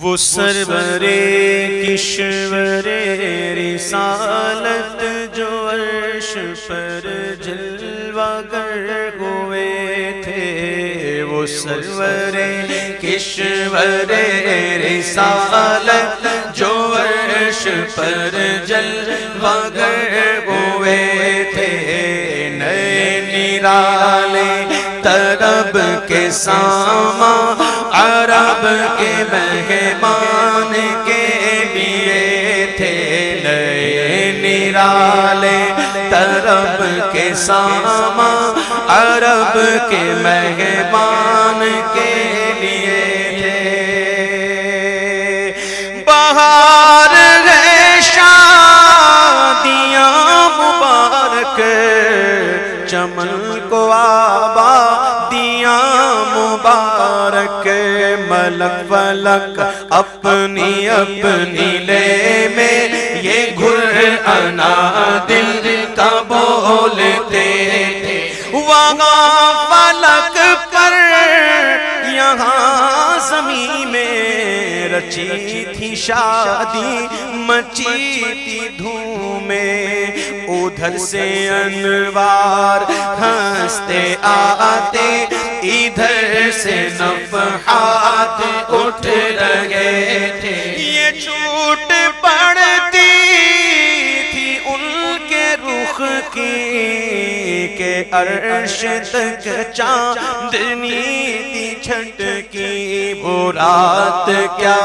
وہ سرور کشور رسالت جو عرش پر جلوہ گر ہوئے تھے، وہ سرور کشور رسالت جو عرش پر جلوہ گر ہوئے تھے، نئے نرالے طرب کے سامان عرب کے مہمان کے لیے تھے، نئے نرالے طرب کے سامان عرب کے مہمان کے لیے تھے۔ بہار ہے شادیاں مبارک، چمن کو آبادیاں مبارک، ملک فلک اپنی اپنی لے میں یہ گھر انا دل کا بولتے تھے، وہاں فلک پر یہاں زمین میں رچی تھی شادی، مچی تھی دھومیں، ادھر سے انوار ہنستے آتے، ادھر سے نفحات اٹھ رہے تھے، یہ چھوٹ پڑتی تھی ان کے رخ کی کہ عرش تک چاندنی تھی چھٹکی، وہ رات کیا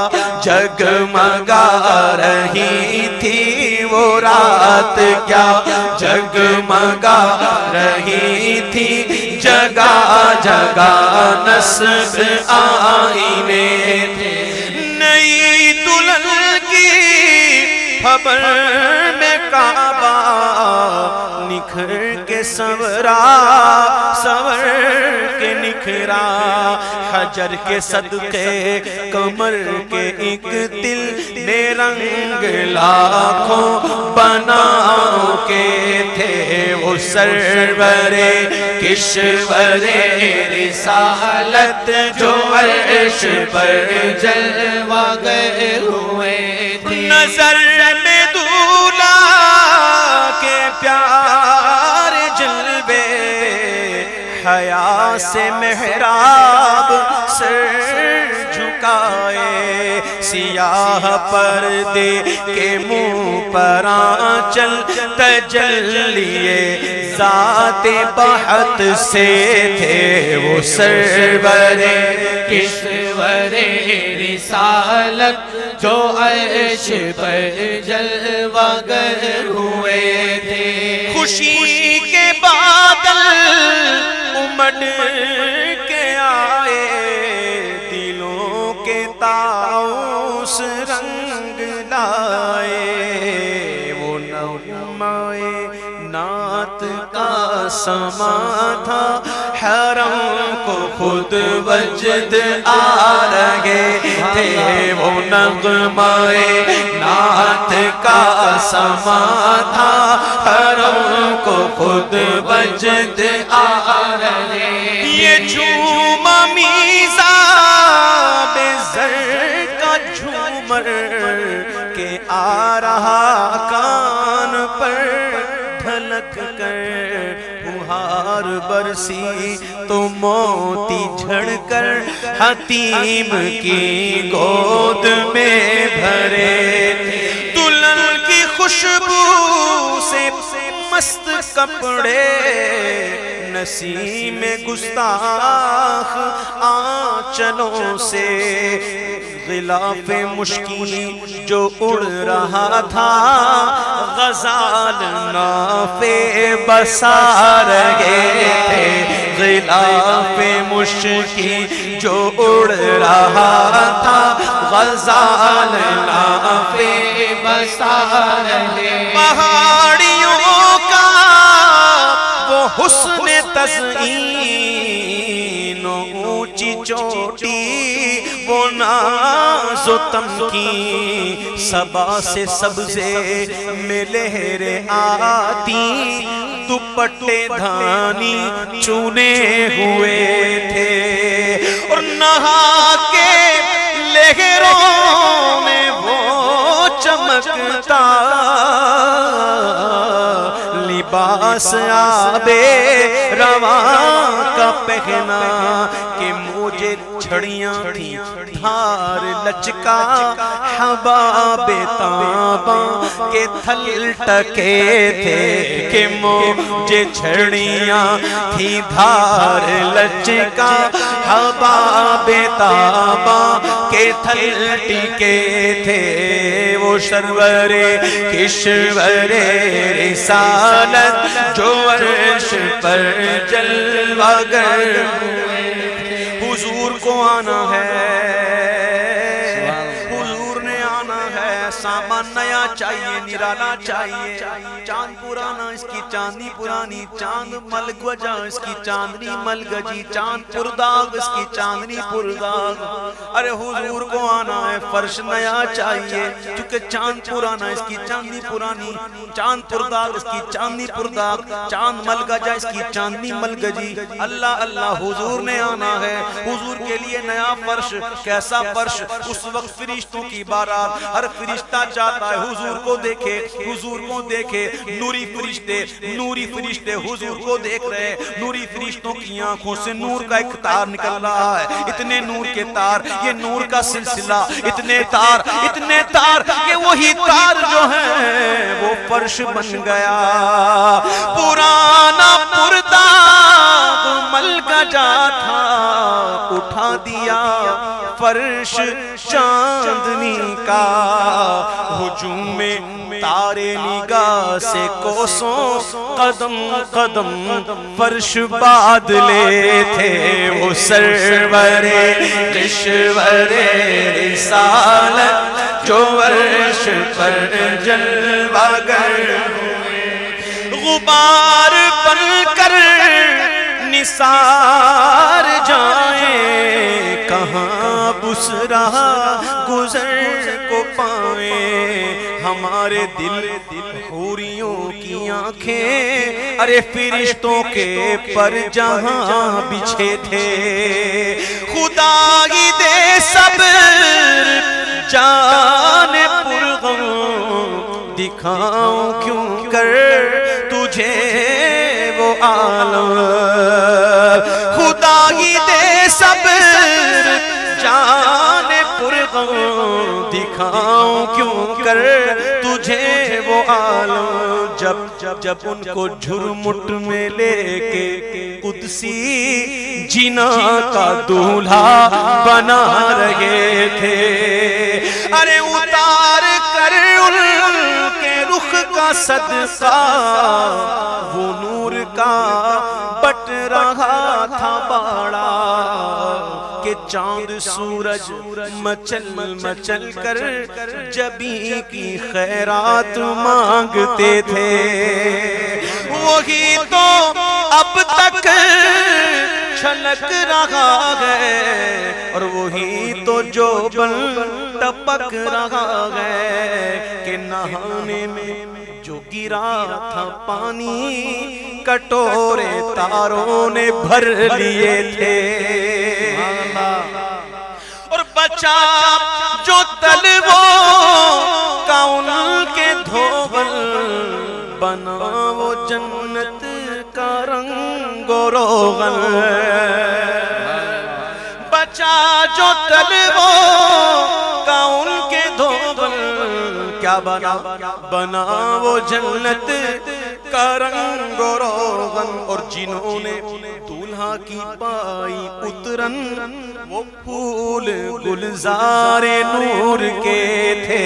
جگمگا رہی تھی، وہ رات کیا جگمگا رہی تھی، جگہ جگہ نصب آئینے تھے، نئی دلہن کی خبر میں کعبہ نکھر کے سورا، سور کے نکھرا، حجر کے صدقے کمر کے ایک دل نے رنگ لاکھوں بناؤ کے تھے، وہ سرور کشور رسالت جو عرش پر جلوہ گر ہوئے تھے، نظر میں دولہا کے پیار جلوے، حیا سے محراب سر جھکائے، سیاہ پردے کے منہ پر آنچل تجلیے ذات بحت سے تھے، وہ سرور کشور رسالت جو عرش پر جلوہ گر ہوئے تھے، خوشی کے بادل امڑ کے آئے، دلوں کے طاؤس رنگ لائے، وہ نغمہ نعت کا سما تھا، حرم کو خود وجد آ رہے تھے، وہ نغمہ نعت کا سما تھا، حرم کو خود وجد آ رہے، یہ جھوما میزا بے زر کا جھومر کے آ رہا کان پر ڈھلک کر، بہار برسی تو موتی جھڑ کر حتیم کی گود میں بھرے تھے، دلہن کی خوشبو سے مست کپڑے، نسیم گستاخ آنچلوں سے، غلاف مشکی جو اڑ رہا تھا، غزال نافے بسا رہے تھے، غلاف مشکی جو اڑ رہا تھا، غزال نافے بسا رہے، پہاڑیوں کا وہ حسن تزئین، اونچی چوٹی وہ ناز و تمکین، صبا سے سبزے میں لہریں آتی، دوپٹے دھانی چونے ہوئے تھے، اور نہا کے لہروں چمکتا لباس آبے رواں کا پہنا کہ مجھے چھڑیاں تھیں دھار لچکا حباب تاباں کے تھل ٹکے تھے کہ مجھے چھڑیاں تھیں دھار لچکا حباب تاباں کے تھل ٹکے تھے وہ سرور کشور رسالت جو عرش پر جلوہ گر حضور کو آنا ہے حضور نے آنا ہے سامان نیا چاہیے نرالا چاہیے چاند پرانا اس کی چاندنی پرانی چاند ملک وجہ اس کی چاندنی ملگجی چاند پرداغ اس کی چاندنی پرداغ ارے حضور کو آنا ہے فرش نیا چاہیے چونکہ چاند پرانا اس کی چاندنی پرانی چاند پرداغ اس کی چاندنی پرداغ چاند ملگجا اس کی چاندنی ملگجی اللہ اللہ حضور نے آنا ہے حضور کے لیے نیا فرش کیسا فرش اس وقت فرشتوں کی بارات ہر فرشتہ چاہتا ہے حضور کو دیکھے حضور کو دیکھے نوری فرشتے حضور کو دیکھ رہے نوری فرشتوں کی آنکھوں سے نور کا ایک تار نکل رہا ہے اتنے نور کے تار یہ نور کا سلسلہ اتنے تار کہ وہی تار جو ہے وہ فرش بن گیا پرانا پرداغ ملگجا تھا اٹھا دیا فرش چاندنی کا ہجوم میں تارے نگاہ سے کوسوں قدم قدم فرش بادلے تھے وہ سرور کشور رسالت جو عرش پر جلوہ گر غبار بن کر نثار جائیں کہاں بسرا گزر کو پائیں ہمارے دل حوریوں کی آنکھیں ارے فرشتوں کے پر جہاں بچھے تھے خدا ہی دے صبر جان پرغم دکھاؤں کیوں کر تجھے وہ عالم خدا ہی دے صبر جان پرغم دکھاؤں کیوں کر تجھے وہ عالم جب ان کو جھرمٹ میں لے کے قدسی جنا کا دولہا بنا رہے تھے ارے اتار کر ان کے رخ کا صدقہ وہ نور کا بٹ رہا تھا باڑا کہ چاند سورج مچل کر جبی کی خیرات مانگتے تھے وہی تو اب تک چھلک رہا ہے اور وہی تو جو بن ٹپک رہا ہے کہ نہانے میں جو گرا تھا پانی کٹورے تاروں نے بھر لیے تھے اور بچا جو تلووں کا ان کے دھوبل بنا وہ جنت کا رنگ و روغن بچا جو تلووں کا ان کے دھوبل کیا بنا وہ جنت کا رنگ و روغن اور جنہوں نے دولہا کی پائی اترن وہ پھول گلزار نور کے تھے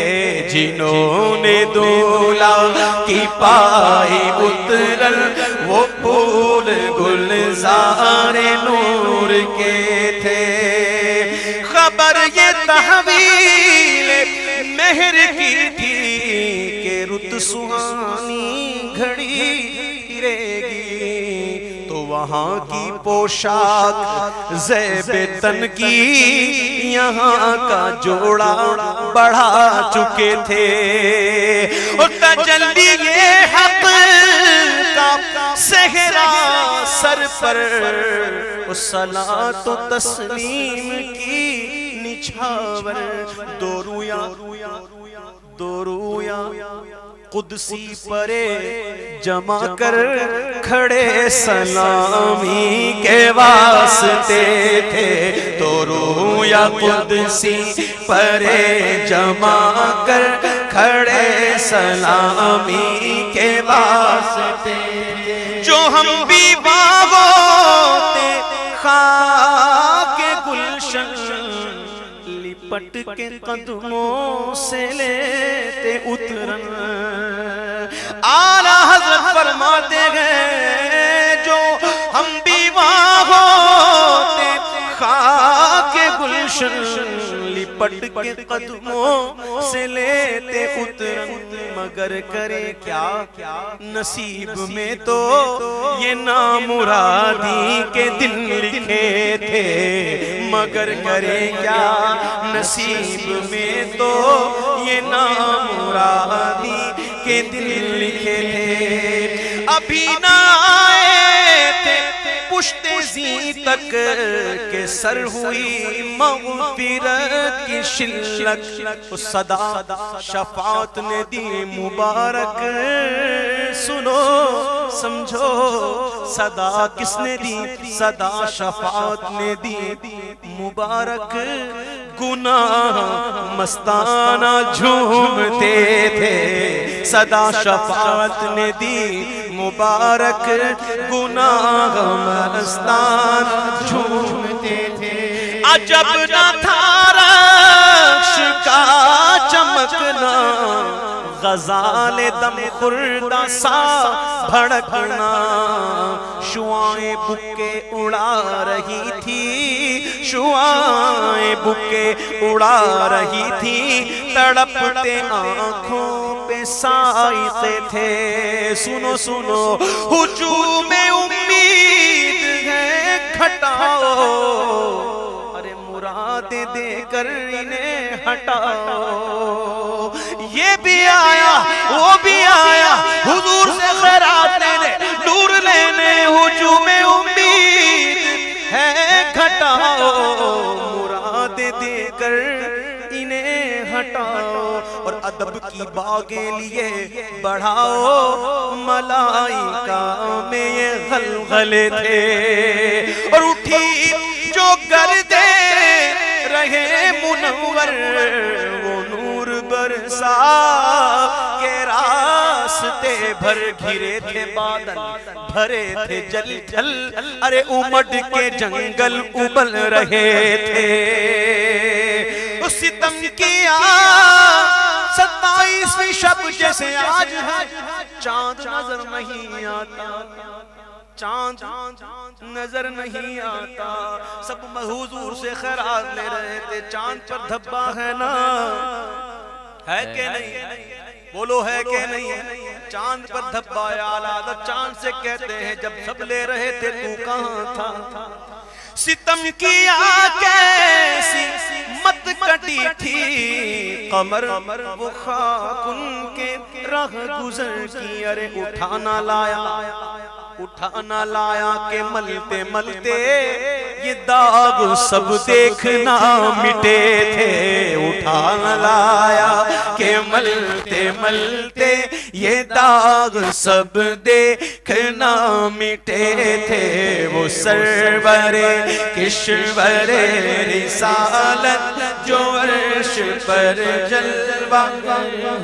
جنہوں نے دولہا کی پائی اترن وہ پھول گلزار نور کے تھے خبر یہ تحویل مہر کی تھی کہ رت سہانی گھڑی رہے گی تو وہاں کی پوشاک زیب تن کی یہاں کا جوڑا بڑھا چکے تھے اور تجلی یہ حق کا صحرا سر پر صلاۃ و تسلیم کی نچھاور دو رویا قدسی پرے جمع کر کھڑے سلامی کے واسطے تھے، تو رویا قدسی پرے جمع کر کھڑے سلامی کے واسطے، جو ہم بھی باغوتے خاک گلشن لپٹ کے قدموں سے لیتے اترن۔ اعلیٰ حضرت فرماتے ہیں جو ہم بھی وہاں ہوتے خاک گلشن لپٹ کے قدموں سے لیتے اترن، مگر کرے کیا نصیب میں تو یہ نامرادی کے دن لکھے تھے، مگر کرے کیا نصیب میں تو یہ نامرادی کے دن لکھے تھے۔ ابھی نہ آئے تھے پشت زی تک کہ سر ہوئی مغفرت کی شلک، صدا شفاعت نے دی مبارک، سنو سمجھو صدا کس نے دی؟ صدا شفاعت نے دی مبارک، گناہ مستانہ جھومتے تھے، صدا شفاعت نے دی مبارک، گناہ مستانہ جھومتے تھے۔ عجب نہ تھا رخش کا چمکنا، غزال دم خوردہ سا بھڑکنا، شعائیں بکے اڑا رہی تھی، شعائیں بکے اڑا رہی تھی، تڑپتے آنکھوں پہ سائقے تھے۔ سنو سنو ہجوم امید ہے گھٹاؤ، ارے مرادیں دے کر انہیں ہٹاؤ، یہ بھی آیا وہ بھی آیا حضور سے خیرات لینے نور لینے، ہجوم امید ہے گھٹاؤ، مرادیں دے کر انہیں ہٹاؤ، اور ادب کی باغیں لیے بڑھاؤ، ملائکہ میں یہ غلغلے تھے، اور اٹھی جو گردے رہے منور، وہ نور برسا کے راستے بھر گھرے تھے بادل، بھرے تھے جل جل، ارے امڈ کے جنگل ابل رہے تھے۔ اس ستم کیا 27ویں شب جیسے آج ہے، چاند نظر نہیں آتا، چاند نظر نہیں آتا، سب حضور سے خیرات لے رہے تھے، چاند پر دھبا ہے نا، ہے کہ نہیں؟ بولو ہے کہ نہیں؟ چاند پر دھبا ہے، اعلیٰ حضرت چاند سے کہتے ہیں جب سب لے رہے تھے تو کہاں تھا؟ ستم کیا کیسی مت کٹی تھی قمر، وہ خاک ان کے راہ گزر کی، ارے اٹھانا لایا کہ ملتے ملتے یہ داغ سب دیکھنا مٹے تھے، اٹھانا لایا کہ ملتے ملتے یہ داغ سب دیکھنا مٹے تھے، وہ سرور کشور رسالت جو عرش پر جلوہ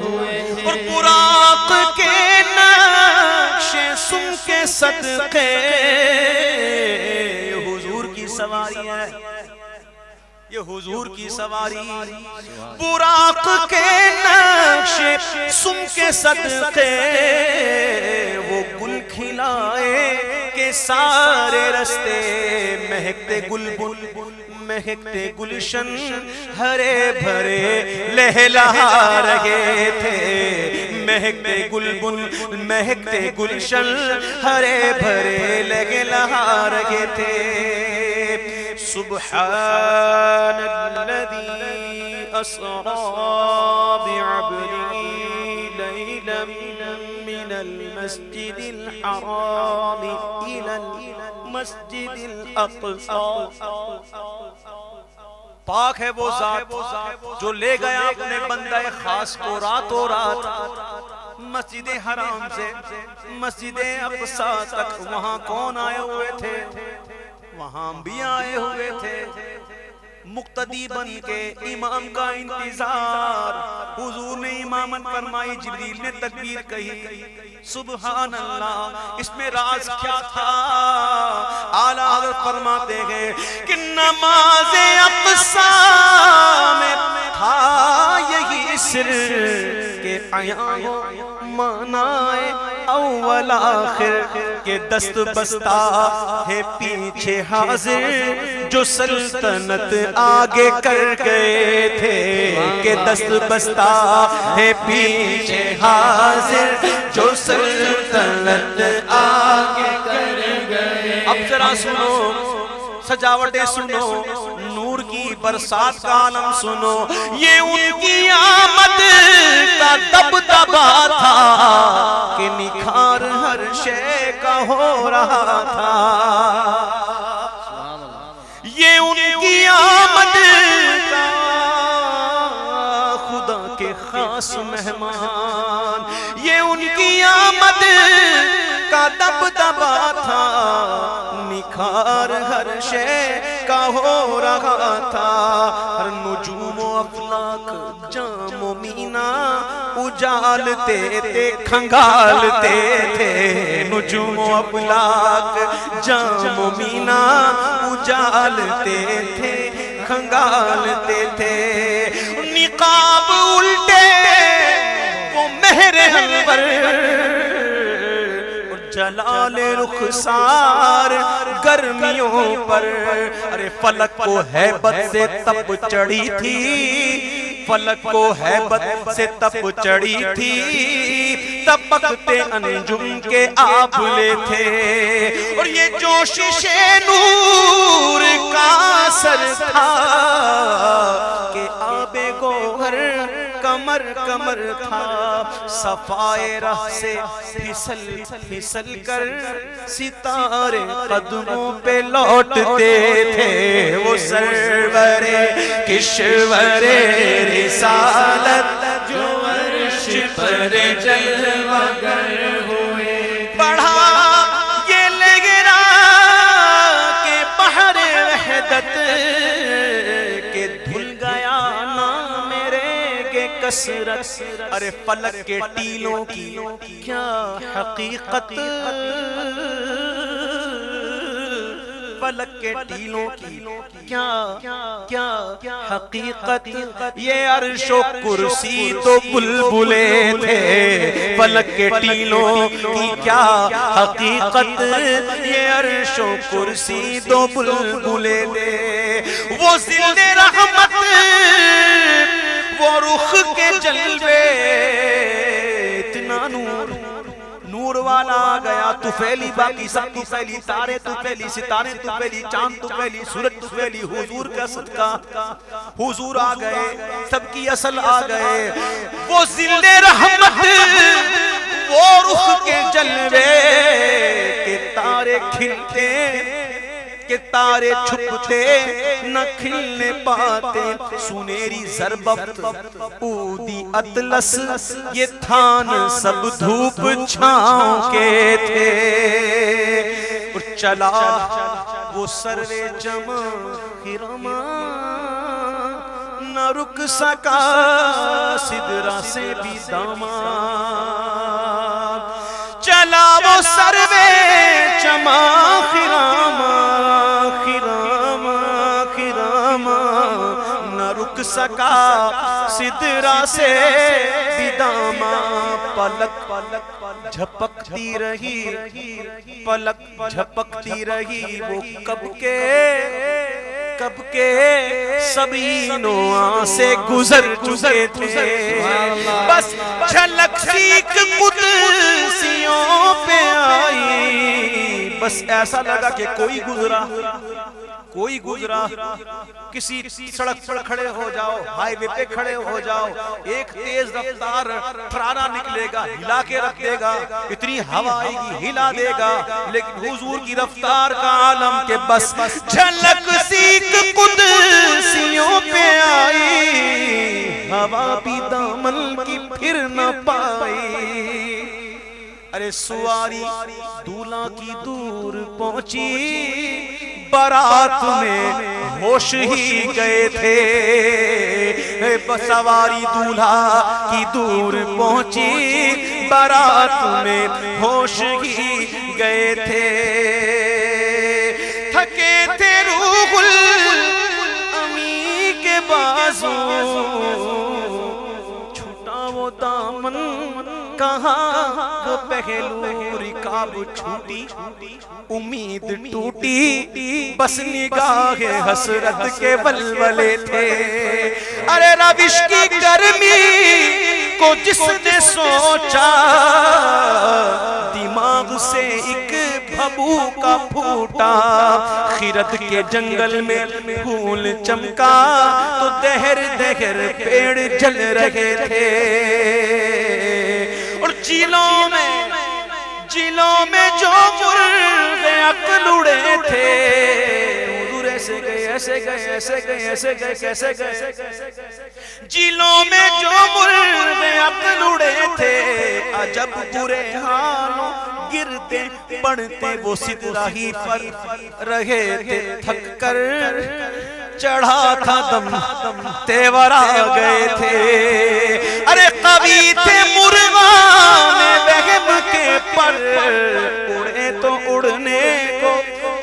ہوئے، اور براق کے نقش سن کے صدقے، یہ حضور کی سواری ہے، یہ حضور کی سواری، براق کے نقش سن کے صدقے، وہ گل کھلائے کہ سارے رستے مہکتے گلبن، مہکتے گلشن ہرے بھرے لہلہا رہے تھے، مہکتے گلبن مہکتے گلشن ہرے بھرے لہلہا رہے تھے۔ سبحان الذی اسری بعبدہ لیلا من المسجد الحرام الى المسجد الاقصى پاک ہے وہ ذات جو لے گیا اپنے بندہ خاص کو راتوں رات مسجد حرام سے مسجد اقصی تک. وہاں کون آئے ہوئے تھے؟ وہاں انبیاء آئے ہوئے تھے. مقتدی بن کے امام کا انتظار. حضور نے امامت فرمائی، جبریل نے تکبیر کہی. سبحان اللہ. اس میں راز کیا تھا؟ اعلیٰ حضرت فرماتے ہیں کہ نماز اقصی میں تھا یہی سر کہ عیان معنی اول آخر کہ دست بستہ ہے پیچھے حاضر جو سلطنت آگے کر گئے تھے. کہ دست بستہ ہے پیچھے حاضر جو سلطنت آگے کر گئے. اب ذرا سنو، سجاوٹیں سنو، نور کی برسات کا عالم سنو. یہ ان کی آمد کا دبدبا تھا کہ نکھار ہر شے کا ہو رہا تھا. یہ ان کی آمد کا خدا کے خاص مہمان. یہ ان کی آمد کا دبدبا تھا، نکھار ہر شے کا ہو رہا تھا. ہر نجوم و افلاک جام و مینا اجالتے تھے کھنگالتے تھے. نجوم و افلاک جام و مینا اجالتے تھے کھنگالتے تھے. نقاب الٹے وہ مہر انور جلال رخسار گرمیوں پر. ارے فلک کو ہیبت سے تپ چڑھی تھی، فلک کو ہیبت سے تپ چڑھی تھی. تپکتے انجم کے آبلے تھے اور یہ جوشش نور کا اثر تھا کہ آب گوہر کمر کمر تھا. صفائے راہ سے پھسل پھسل کر ستارے قدموں پہ لوٹتے تھے. وہ سرور کشور رسالت جو عرش پر جلوہ گر ہوئے. پڑھا یہ لگرا کہ بحر وحدت کہ دھل گیا نام میرے کے کثرت. ارے فلک کے ٹیلوں کی کیا حقیقت، فلک کے ٹیلوں کی کیا حقیقت. یہ عرش و کرسی تو بلبلے تھے، فلک کے ٹیلوں کی کیا حقیقت. یہ عرش و کرسی تو بلبلے تھے. وہ ذل رحمت، وہ رخ کے جلوے، اتنا نور نور والا آ گیا. تو پھیلی باقی سب تو پھیلی، تارے تو پھیلی، ستارے تو پھیلی، چاند تو پھیلی، سورج تو پھیلی. حضور کا صدقہ حضور آ گئے، سب کی اصل آ گئے. وہ ذل رحمت، وہ رخ کے جلوے کہ تارے کھلتے کہ تارے چھپتے نہ کھلنے پاتے. سنیری زربفت اودی اطلس یہ تھان سب دھوپ چھاؤں کے تھے. اور چلا وہ سروے جمع خرما نہ رک سکا سدرا سے بھی داماد. چلا وہ سروے جمع خرما نہ رک سکا سدرا سے بداما. پلک پلک جھپکتی رہی، پلک جھپکتی رہی. وہ کب کے سبھی نوعاں سے گزر چکے تھے. بس جھلک سیکھ قدسیوں پہ آئی. بس ایسا لگا کہ کوئی گزرا کوئی گزرا، کسی سڑک پر کھڑے ہو جاؤ، ہائی وے پہ کھڑے ہو جاؤ، ایک تیز رفتار ٹرانا نکلے گا، ہلا کے رکھ دے گا، اتنی ہوا آئے گی ہلا دے گا، لیکن حضور کی رفتار کا عالم کے بس جھلک سیکھ قدسیوں پہ آئی، ہوا بھی دامن کی پھر نہ پائی۔ ارے سواری دولہا کی دور پہنچی، بارات میں ہوش ہی گئے تھے، سواری دولہا کی دور پہنچی، بارات میں ہوش ہی گئے تھے، تھکے تھے روح الامی کے بازو، چھوٹا وہ دامن کہاں وہ پہلو رکاب چھوٹی، امید ٹوٹی، بس نگاہ حسرت کے ولولے تھے۔ ارے روش کی گرمی کو جس نے سوچا، دماغ سے ایک بھبو کا پھوٹا، خرد کے جنگل میں پھول چمکا تو دہر دہر پیڑ جل رہے تھے، اور جیلوں میں جو مرغ عقل اڑے تھے، حضور ایسے گئے ایسے گئے ایسے گئے ایسے گئے کیسے گئے، جیلوں میں جو مرغ عقل اڑے تھے، عجب برے حالوں گرتے پڑتے وہ ستراہی پر رہے تھے، تھک کر چڑھا تھا دم تیور آ گئے تھے۔ ارے قوی تھے مرغان وہم کے پر، اڑے تو اڑنے کو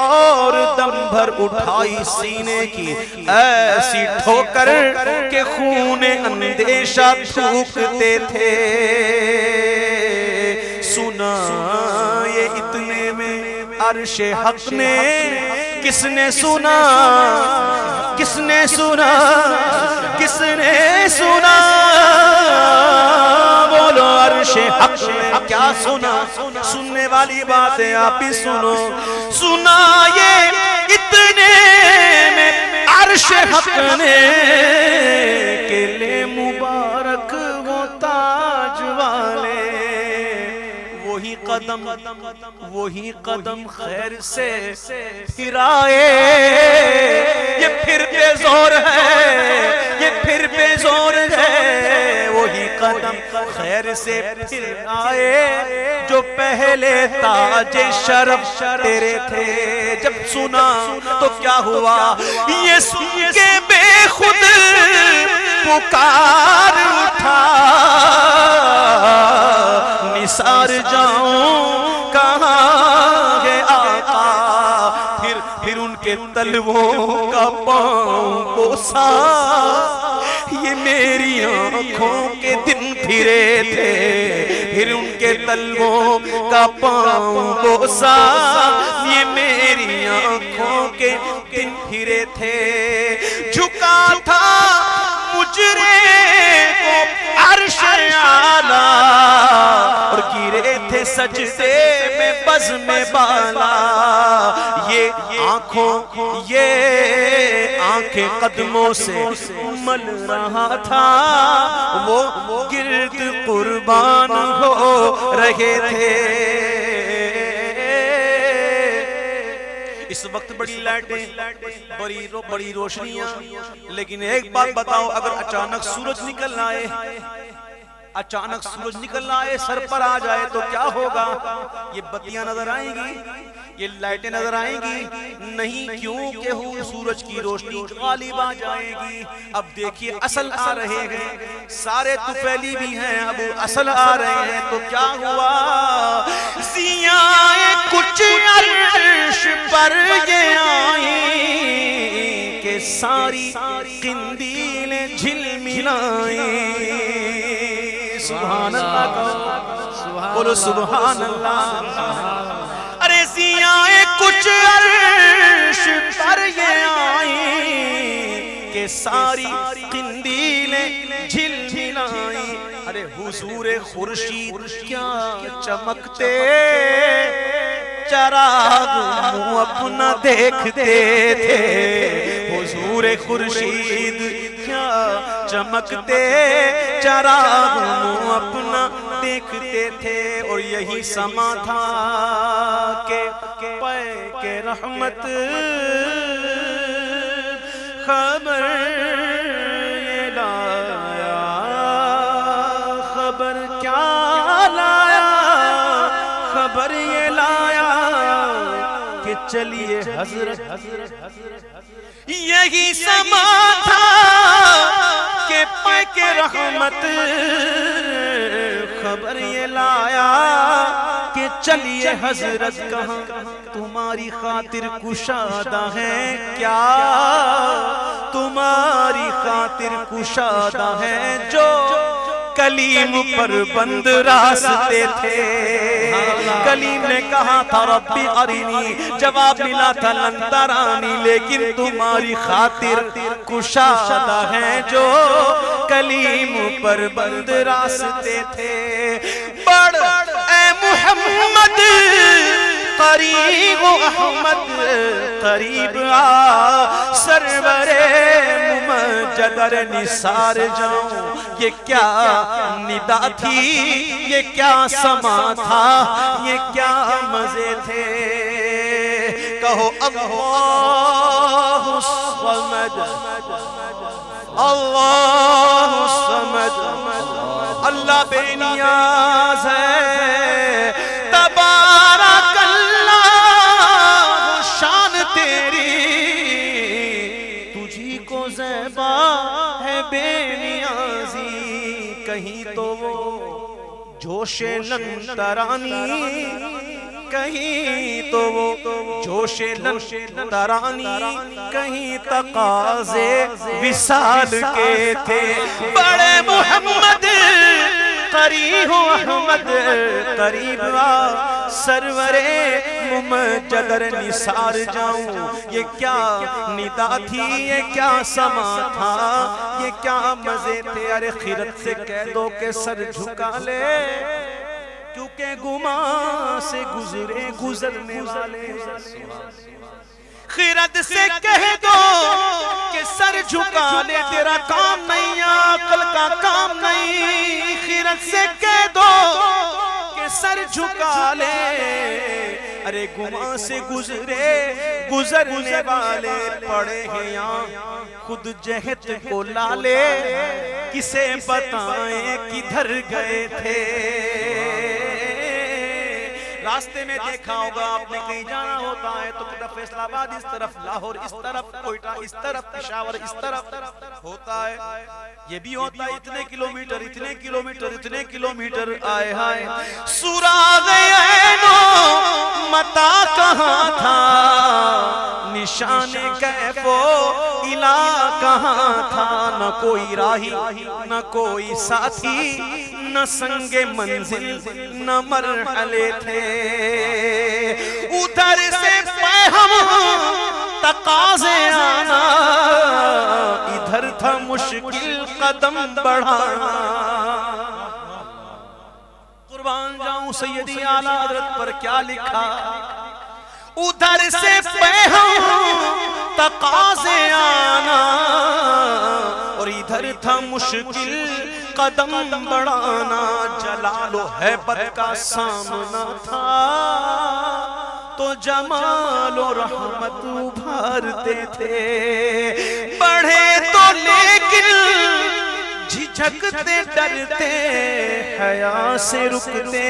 اور دم بھر اٹھائی سینے کی ایسی ٹھوکر کہ خون اندیشہ تھوکتے تھے۔ سنا یہ اتنے میں عرش حق نے، کس نے سنا کس نے سنا کس نے سنا، بولو عرش حق نے کیا سنا، سننے والی باتیں آپ ہی سنو۔ سنا یہ اتنے میں عرش حق نے کہ لے مبارک وہ تاج والے، وہی قدم خیر سے پھرائے، یہ پھر بے زور ہے، یہ پھر بے زور ہے، وہی قدم خیر سے پھر آئے جو پہلے تاج شرف تیرے تھے۔ جب سنا تو کیا ہوا، یہ سن کے بے خود پکار اٹھا، نثار جاؤں کہاں ہے آقا، پھر ان کے تلووں کا پاؤں بوسا، یہ میری آنکھوں کے دن پھرے تھے، پھر ان کے تلووں کا پاؤں بوسا، یہ میری آنکھوں کے دن پھرے تھے۔ جھکا تھا مجرے کو عرش اعلیٰ، اور گرے تھے سجدے میں بزم بالا، یہ آنکھیں قدموں سے مل رہا تھا، وہ گرد قربان ہو رہے تھے۔ اس وقت بڑی لائٹیں، بڑی روشنیاں، لیکن ایک بات بتاؤ، اگر اچانک سورج نکل آئے سر پر آ جائے تو کیا ہوگا؟ یہ بتیاں نظر آئیں گی، یہ لائٹیں نظر آئیں گی؟ نہیں، کیوں کہ سورج کی روشنی غالب آ جائے گی۔ اب دیکھیے اصل آ رہے ہیں، سارے طفیلی بھی ہیں، اب اصل آ رہے ہیں، تو کیا ہوا؟ ضیائے کچھ عرش پر یہ آئیں کہ ساری قندیلیں جھلملائیں۔ سبحان اللہ کا بولو سبحان اللہ۔ ارے ضیائے کچھ عرش پر یہ آئیں کہ ساری قندیلیں جھلملائیں۔ ارے حضور خورشید کیا چمکتے، چراغ منہ اپنا دیکھتے تھے، حضور خورشید کیا چمکتے، چراغ منہ اپنا دیکھتے تھے۔ اور یہی سما تھا کہ پے کے رحمت خبر یہ لایا، خبر کیا لایا، خبر یہ لایا کہ چلیے حضرت، یہی سما تھا کہ پے کے رحمت خبر یہ لایا کہ چلیے حضرت، کہاں تمہاری خاطر کشادہ ہے کیا، تمہاری خاطر کشادہ ہے جو کلیم پر بند راستے تھے۔ کلیم نے کہا تھا ربی ارینی، جواب ملا تھا لن ترانی، لیکن تمہاری خاطر کشادہ ہیں جو کلیم پر بند راستے تھے۔ بڑھ اے محمد قریب احمد، قریب آ سرور ممجدر نثار جاؤں، یہ کیا ندا تھی، یہ کیا سما تھا، یہ کیا مزے تھے۔ کہو اللہ الصمد، اللہ الصمد، اللہ بے نیاز ہے، تبارک اللہ شان تیری، تجھی کو زیبا ہے بے نیازی۔ کہیں تو وہ جوش لن ترانی، کہیں تو وہ جوش لن ترانی، کہیں تقاضے وصال کے تھے۔ بڑے محمد قریب احمد، قریب آ سرور ممجدر نثار جاؤں، یہ کیا ندا تھی، یہ کیا سما تھا، یہ کیا مزے تھے۔ ارے خیرت سے کہہ دو کہ سر جھکا لے، کیونکہ گماں سے گزرے گزرنے والے۔ خیرت سے کہہ دو کہ سر جھکا لے، تیرا کام نہیں، عقل کا کام نہیں۔ خیرت سے کہہ دو کہ سر جھکا لے، ارے گماں سے گزرے گزرنے والے پڑے ہیں یہاں خود جہت کو لالے، کسے بتائیں کدھر گئے تھے۔ راستے میں دیکھا ہوگا آپ نے، کہیں جانا ہوتا ہے تو کدھر فیصل آباد اس طرف، لاہور اس طرف، کوئٹہ اس طرف، پشاور اس طرف ہوتا ہے۔ یہ بھی ہوتا ہے اتنے کلومیٹر، اتنے کلومیٹر، اتنے کلومیٹر، آئے ہائے سراغ عینو متا کہاں تھا، نشان کیف و الہ کہاں تھا، نہ کوئی راہی نہ کوئی ساتھی، نہ سنگ منزل نہ مرحلے تھے۔ ادھر سے پیغام تقاضے آنا، ادھر تھا مشکل قدم بڑھانا۔ قربان جاؤں سیدی اعلیٰ حضرت پر کیا لکھا، ادھر سے پیغام تقاضے آنا، اور ادھر تھا مشکل قدم بڑھانا۔ جلال و حیبت کا سامنا تھا تو جمال و رحمت ابھارتے تھے۔ بڑھے تو لیکن جھجکتے ڈرتے، حیا سے رکتے،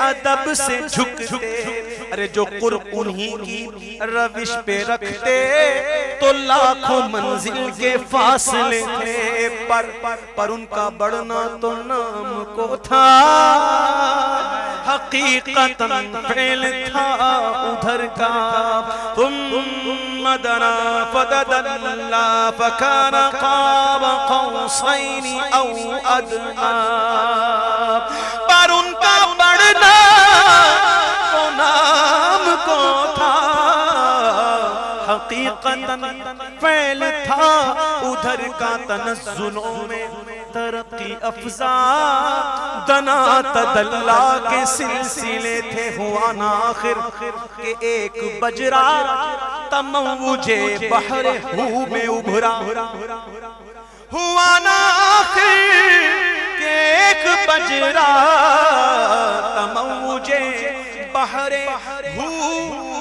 ادب سے جھکتے۔ ارے جو قرب انہی کی روش پہ رکھتے تو لاکھوں منزل کے فاصلے تھے، پر ان کا بڑھنا تو نام کو تھا، حقیقتاً فعل تھا ادھر کا۔ ثم دنا فدنا فکان قاب قوسین او ادنا، پر ان کا بڑھنا تو نام کو تھا، حقیقتاً فعل تھا ادھر کا۔ تنزلوں میں ترقی افزا دنا تدلا کے سلسلے تھے ہوا نا آخر کہ ایک بجرا تموج بحر ہو میں ابھرا ہوا نا آخر کہ ایک بجرا تموج بحر ہو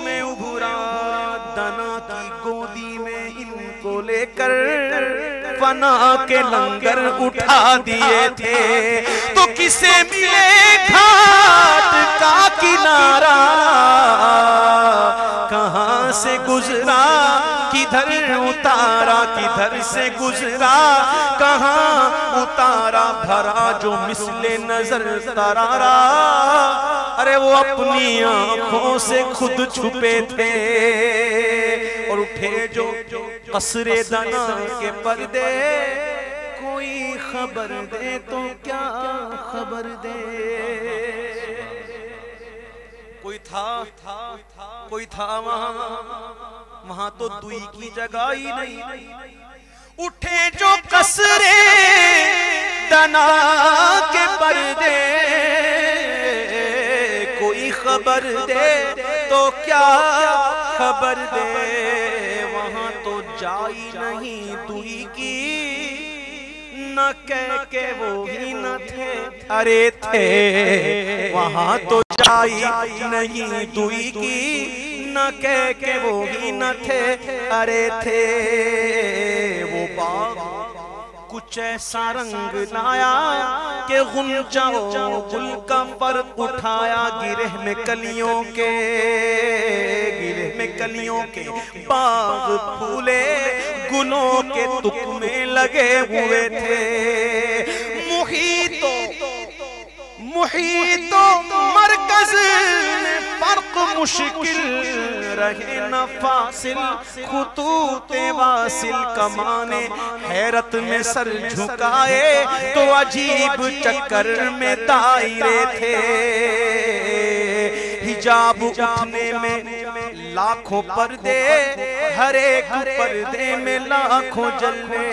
میں ابھرا دنا کی گودی میں ان کو لے کر فنا کے لنگر اٹھا دیے تھے تو کسے ملے گھاٹ کا کنارہ کہاں سے گزرا کدھر اتارا کدھر سے گزرا کہاں اتارا بھرا جو مثل نظر ترارا ارے وہ اپنی آنکھوں سے خود چھپے تھے اور اٹھے جو قصر دنا کے پردے کوئی خبر دے تو کیا خبر دے کوئی تھا وہاں تو دوئی کی جگہ ہی نہیں اٹھے جو قصر دنا کے پردے کوئی خبر دے تو کیا خبر دے وہاں تو جائی نہیں دوئی کی نہ کہہ کے وہ ہی نہ تھے ارے تھے وہاں تو جائی نہیں دوئی کی نہ کہہ کے وہ ہی نہ تھے ارے تھے وہ باغ کچھ ایسا رنگ لایا کہ غنچہ و گل کا فرق اٹھایا گرہ میں کلیوں کے باغ پھولے گلوں کے تکمے لگے ہوئے تھے محیط و مرکز فرق مشکل رہے نہ فاصل خطوط واصل کمانے حیرت میں سر جھکائے تو عجیب چکر میں دائرے تھے حجاب اٹھنے میں لاکھوں پردے ہر ایک پردے میں لاکھوں جلوے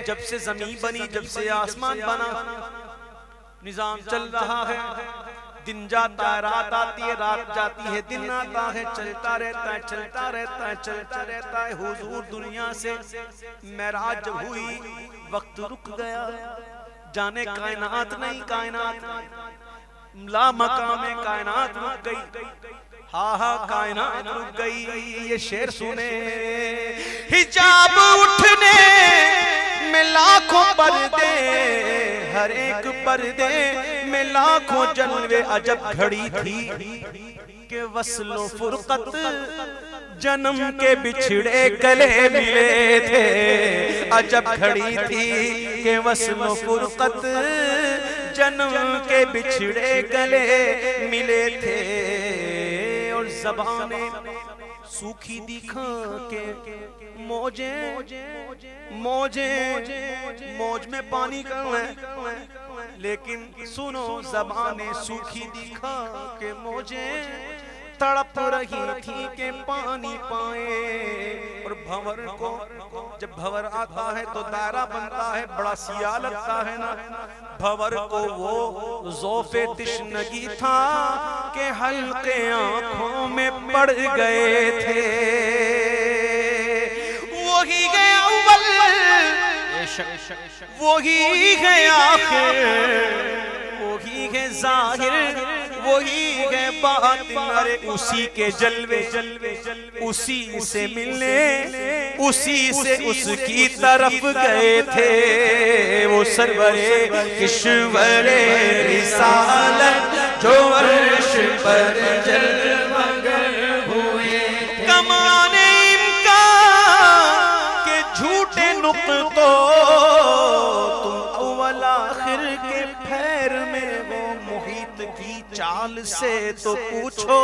جب سے زمین بنی جب سے آسمان بنا نظام چل رہا ہے دن جاتا ہے رات آتی ہے رات جاتی ہے دن آتا ہے چلتا رہتا ہے چلتا رہتا ہے چلتا رہتا ہے حضور دنیا سے معراج جب ہوئی وقت رک گیا جانے کائنات نہیں کائنات لا مقام کائنات رک گئی ہاں کائنات رک گئی یہ شعر سنے حجاب اٹھنے میں لاکھوں پردے ہر ایک پردے میں لاکھوں جلوے عجب گھڑی تھی کہ وصل و فرقت جنم کے بچھڑے گلے ملے تھے عجب گھڑی تھی کہ وصل و فرقت جنم کے بچھڑے گلے ملے تھے اور زبانیں سوکھی دکھا کے موج میں پانی کم ہے لیکن سنو زبانیں سوکھی دکھا کے موجیں تڑپ رہی تھی کہ پانی پائیں اور بھور کو جب بھور آتا ہے تو دائرہ بنتا ہے بڑا سیاہ لگتا ہے نا بھور کو وہ ذوف تشنگی تھا کہ حلقے آنکھوں میں پڑ گئے تھے وہی گئے اول وہی گئے آخر وہی گئے ظاہر وہی گئے باطن ارے اسی کے جلوے اسی سے ملنے اسی سے اس کی طرف گئے تھے وہ سرور کشور رسالت جو عرش پر جلوگر ہوئے کمان امکان کے جھوٹے نقطوں تم اول آخر کے پھیر میں وہ محیط کی چال سے تو پوچھو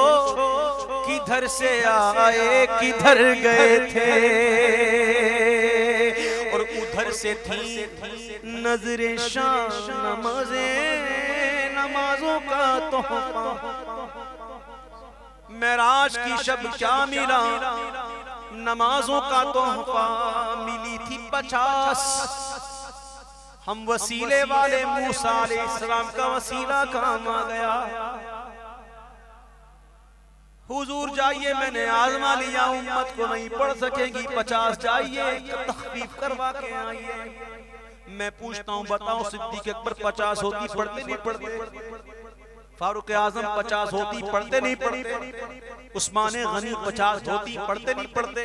کدھر سے آئے کدھر گئے تھے اور ادھر سے تھی نظر شاہ نمازوں کا تحفہ معراج کی شب کیا ملا نمازوں کا تحفہ ملی تھی 50. ہم وسیلے والے موسیٰ علیہ السلام کا وسیلہ کام آ گیا. حضور جائیے میں نے آزما لیا امت کو نہیں پڑھ سکے گی 50 جائیے تخفیف کروا کے آئیے. میں پوچھتا ہوں بتاؤ صدیق اکبر 50 ہوتی پڑھتے نہیں پڑھتے؟ فاروق اعظم 50 ہوتی پڑھتے نہیں پڑھتے؟ عثمان غنی 50 ہوتی پڑھتے نہیں پڑھتے؟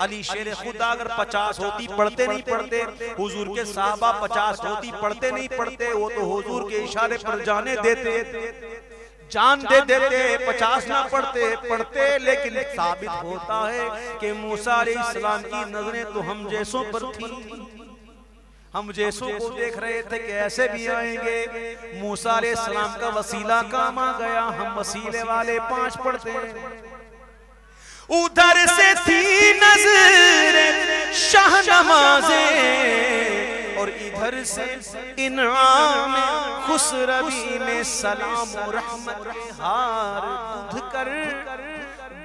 علی شیر خدا اگر 50 ہوتی پڑھتے نہیں پڑھتے؟ حضور کے صحابہ 50 ہوتی پڑھتے نہیں پڑھتے؟ وہ تو حضور کے اشارے پر جانے دیتے جان دے دیتے 50 نہ پڑھتے لیکن ثابت ہوتا ہے کہ موسیٰ علیہ السلام کی نظریں تو ہم جیسوں پر تھیں. ہم جیسوں کو دیکھ رہے تھے کہ ایسے بھی آئیں گے. موسیٰ علیہ السلام کا وسیلہ کام آ گیا. ہم وسیلے والے 5 پڑھتے ہیں. ادھر سے تھی نظر شاہ نمازیں اور ادھر سے انعام خسروی میں سلام و رحمت کے ہار دودھ کر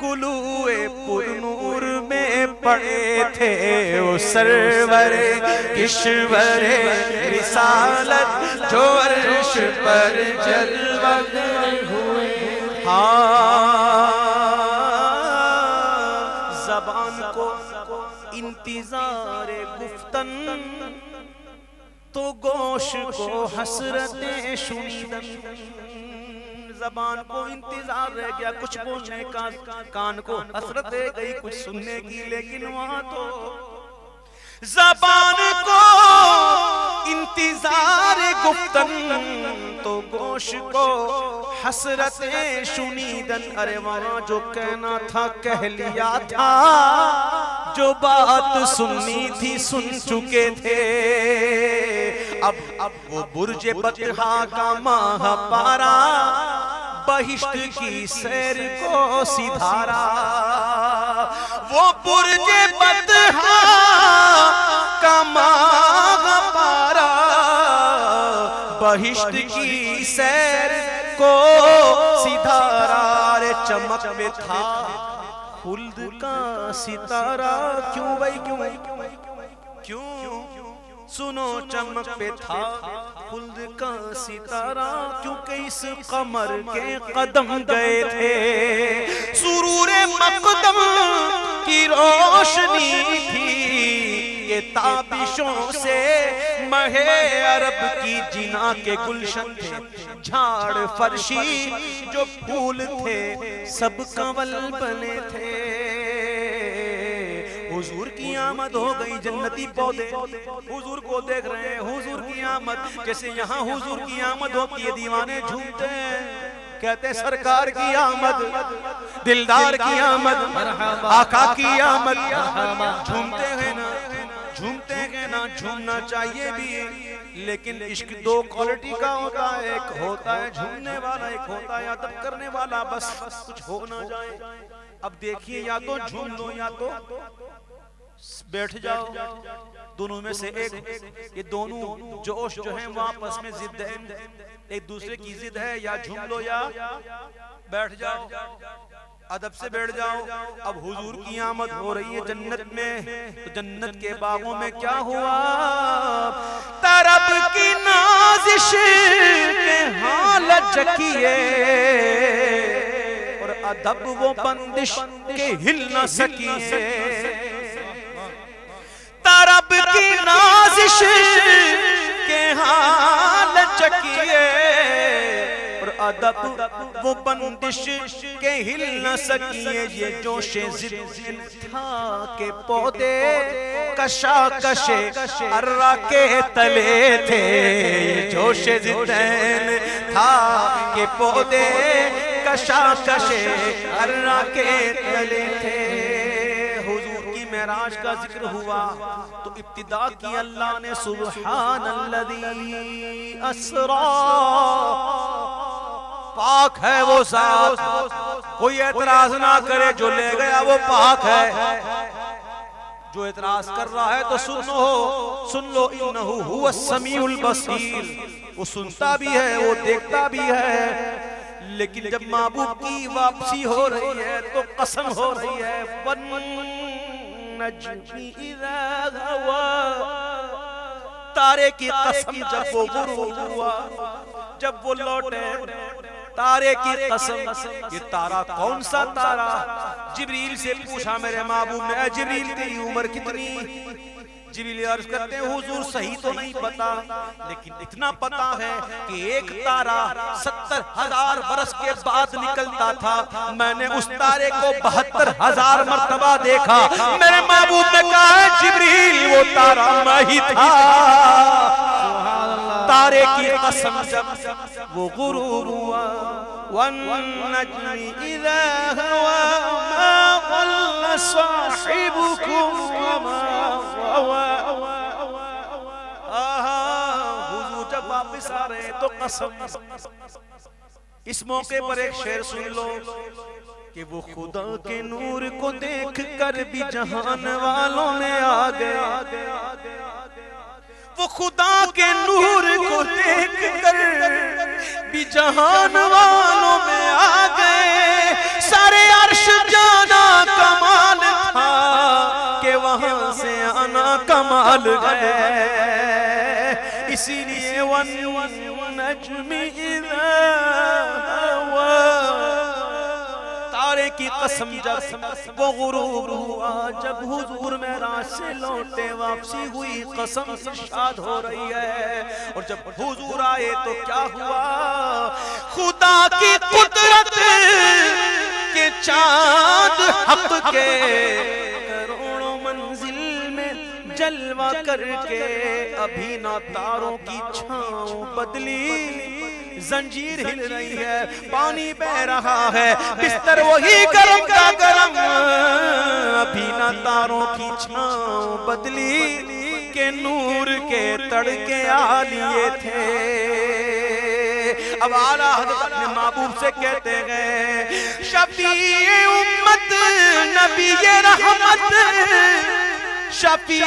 گلوئے پر نور میں پڑے تھے وہ سرور کشور رسالت جو عرش پر جلوہ ہوئے. زبان کو انتظار گفتن تو گوش کو حسرت شنیدن. زبان کو انتظار رہ گیا کچھ بولنے کا, کان کو حسرت رہ گئی کچھ سننے کی, لیکن وہاں تو زبان کو انتظار گفتن تو گوش کو حسرت شنیدن. ارے وہاں جو کہنا تھا کہہ لیا تھا, جو بات سننی تھی سن چکے تھے. اب وہ برج بطحا کا ماہ پارا بہشت کی سیر کو سدھارا. وہ برج بطحا کا ماہ پارا بہشت کی سیر کو سدھارا. رے چمک میں تھا خلد کا ستارہ. کیوں بھائی کیوں سنو چمک پہ تھا خلد کا ستارہ, کیونکہ اس قمر کے قدم گئے تھے. سرور مقدم کی روشنی تھی کہ تابشوں سے مہ عرب کی جنا کے گلشن تھے. جھاڑ فرشی جو پھول تھے سب کنول بنے تھے. حضور کی آمد ہو گئی, جنتی پودے حضور کو دیکھ رہے ہیں. حضور کی آمد جیسے یہاں حضور کی آمد ہوتی ہے دیوانے جھومتے ہیں, کہتے ہیں سرکار کی آمد, دلدار کی آمد, آقا کی آمد. جھومتے ہیں نا, جھومنا چاہیے بھی, لیکن عشق 2 کوالٹی کا ہوتا ہے. ایک ہوتا ہے جھومنے والا, ایک ہوتا ہے ادب کرنے والا. بس کچھ ہو نہ جائے. اب دیکھیے یا تو جھوم لو یا تو بیٹھ جاؤ, دونوں میں سے ایک. یہ دونوں جوش جو ہیں وہ آپس میں ضد ہیں, ایک دوسرے کی ضد ہے. یا جھوم لو یا بیٹھ جاؤ, ادب سے بیٹھ جاؤ. اب حضور کی آمد ہو رہی ہے جنت میں, تو جنت کے باغوں میں کیا ہوا؟ طرب کی نازش کے حالت جکیے اور ادب وہ بندش کے ہل نہ سکیے. طرب کی نازش کے حال چکیے اور ادب وہ بندش کے ہل نہ سکیے. یہ جوش ضد تھا کہ پودے کشاکش ارہ کے تلے تھے. یہ جوش ضد تھا کہ پودے کشاکش ارہ کے تلے تھے. معراج کا ذکر ہوا تو ابتدا کی اللہ نے سبحان الذی اسرا. پاک ہے وہ ذات, کوئی اعتراض نہ کرے, جو لے گیا وہ پاک ہے. جو اعتراض کر رہا ہے تو سن لو انہو هو السمیع البصیر. وہ سنتا بھی ہے, وہ دیکھتا بھی ہے, لیکن جب محبوب کی واپسی ہو رہی ہے تو قسم ہو رہی ہے والنجم اذا هوا، تارے کی قسم جب وہ غروب ہوا، جب وہ لوٹے، تارے کی قسم، یہ تارا کون سا تارا؟ جبریل سے پوچھا میرے محبوب نے، اے جبریل تیری عمر کتنی؟ جبریل عرض کرتے ہیں حضور صحیح تو نہیں پتا، لیکن اتنا پتا ہے کہ ایک تارا 70,000 برس کے بعد نکلتا تھا، میں نے اس تارے کو 72,000 مرتبہ دیکھا۔ میرے محبوب نے کہا ہے جبریل وہ تارا میں ہی تھا۔ تارے کی قسم جب وہ غروب ہوا، والنجم اذا هوا ما ضل صاحبكم وما غوى۔ حضور جب واپس آ رہے ہیں تو قسم، اس موقع پر ایک شعر سن لو کہ وہ خدا کے نور کو دیکھ کر بھی جہان والوں میں آ گئے، وہ خدا کے نور کو دیکھ کر بھی جہان والوں میں آ گئے، سارے عرش جانا کمال تھا کہ وہاں سے آنا کمال ہے، اسی لیے والنجم اذا هوا، تارے کی قسم جب وہ غروب ہوا، جب حضور معراج سے لوٹے واپسی ہوئی، قسم ارشاد ہو رہی ہے، اور جب حضور آئے تو کیا ہوا؟ خدا کی قدرت کے چاند حق کے کروڑوں منزل میں جلوہ کر کے، ابھی نہ تاروں کی چھاؤں بدلی، زنجیر ہل رہی ہے، پانی بہ رہا ہے، بستر وہی گرم کا گرم، ابھی نہ تاروں کی چھاؤں بدلی کہ نور کے تڑکے آ لیے تھے۔ اب اعلیٰ حضرت اپنے محبوب سے کہتے گئے شفیع امت نبی رحمت، شفیع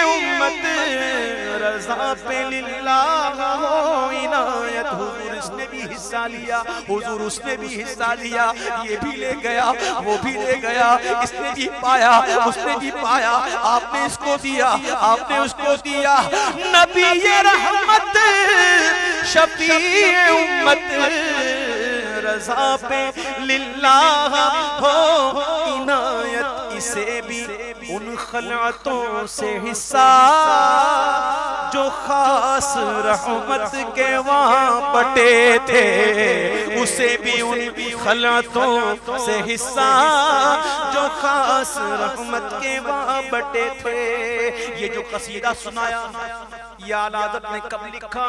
امت رضا پہ للہ ہو عنایت۔ حضور اس نے بھی حصہ لیا، حضور اس نے بھی حصہ لیا، یہ بھی لے گیا وہ بھی لے گیا، اس نے بھی پایا اس نے بھی پایا، آپ نے اس کو دیا آپ نے اس کو دیا۔ نبی رحمت شفیع امت رضا پہ للہ ہو عنایت، اسے بھی ان خلعتوں سے حصہ جو خاص رحمت کے وہاں بٹے تھے، اسے بھی ان خلعتوں سے حصہ جو خاص رحمت کے وہاں بٹے تھے۔ یہ جو قصیدہ سنایا یہ اعلیٰ حضرت نے کب لکھا،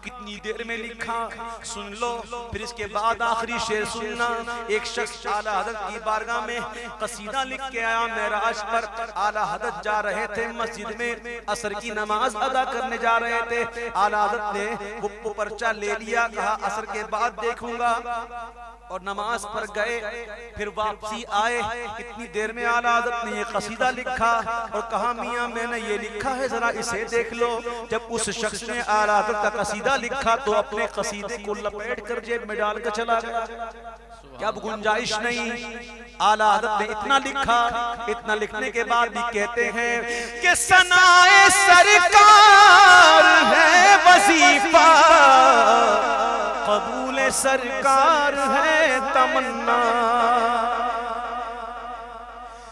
کتنی دیر میں لکھا، سن لو، پھر اس کے بعد آخری شعر سننا۔ ایک شخص اعلیٰ حضرت کی بارگاہ میں قصیدہ لکھ کے آیا، معراج پر اعلیٰ حضرت جا رہے تھے، مسجد میں عصر کی نماز ادا کرنے جا رہے تھے، اعلیٰ حضرت نے وہ پرچہ لے لیا، کہا عصر کے بعد دیکھوں گا، اور نماز پر گئے، پھر واپسی آئے، اتنی دیر میں اعلیٰ حضرت نے یہ قصیدہ لکھا اور کہا میاں میں نے یہ لکھا ہے ذرا اسے دیکھ لو۔ جب اس شخص نے اعلیٰ حضرت کا قصیدہ لکھا تو اپنے قصیدے کو لپیٹ کر جیب میں ڈال کر چلا گیا، کیا اب گنجائش نہیں؟ اعلیٰ حضرت نے اتنا لکھا، اتنا لکھنے کے بعد بھی کہتے ہیں کہ ثنائے سرکار ہے وظیفہ، قبول سرکار ہے تمنا،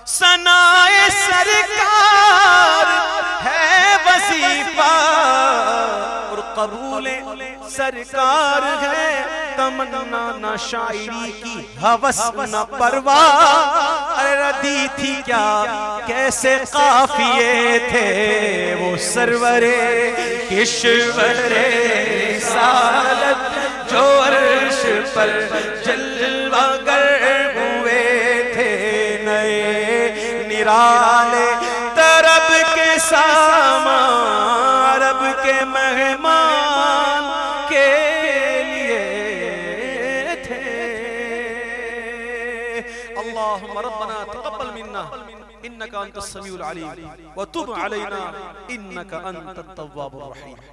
ثنائے سرکار ہے وظیفہ اور قبول سرکار ہے تمنا، نہ شاعری کی ہوس نہ پرواہ، ردی تھی کیا کیسے قافیے تھے وہ سرور کشور رسالت جو عرش پر جلوہ گر ہوئے تھے، نئے نرالے طرب کے سامان عرب کے مہمان کے لیے تھے۔ اللہم ربنا تقبل منا انکا انت السمیع العلیم وتب علینا انکا انت التواب الرحیم۔